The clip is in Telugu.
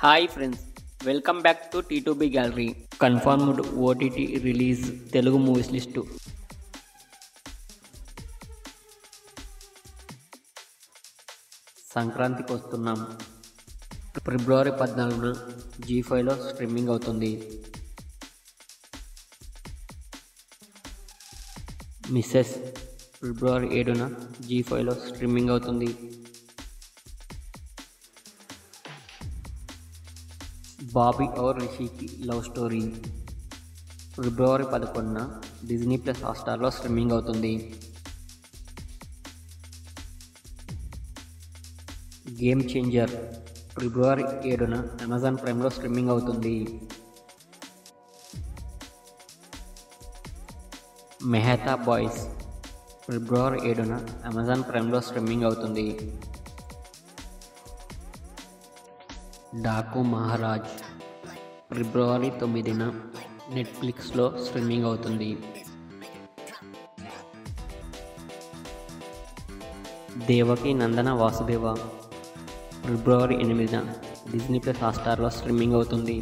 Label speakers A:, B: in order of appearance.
A: Hi friends, welcome back to T2B gallery. Confirmed OTT release Telugu movies list. సంక్రాంతికి వస్తున్నాం. ఫిబ్రవరి 14న G5లో స్ట్రీమింగ్ అవుతుంది. మిస్సెస్ ఫిబ్రవరి 7న G5లో స్ట్రీమింగ్ అవుతుంది. బాబీ और రిషి की లవ్ స్టోరీ ఫిబ్రవరి 11న డిజ్నీ ప్లస్ హాట్‌స్టార్లో స్ట్రీమింగ్ అవుతుంది. గేమ్ చేంజర్ ఫిబ్రవరి 7న అమెజాన్ ప్రైమ్లో స్ట్రీమింగ్ అవుతుంది. మెహతా బాయ్స్ ఫిబ్రవరి 7న అమెజాన్ ప్రైమ్లో స్ట్రీమింగ్ అవుతుంది. డాకు మహారాజ్ ఫిబ్రవరి 9న నెట్ఫ్లిక్స్లో స్ట్రీమింగ్ అవుతుంది. దేవకి నందన వాసుదేవ ఫిబ్రవరి 8న డిజ్నీ ప్లస్ హాట్‌స్టార్లో స్ట్రీమింగ్ అవుతుంది.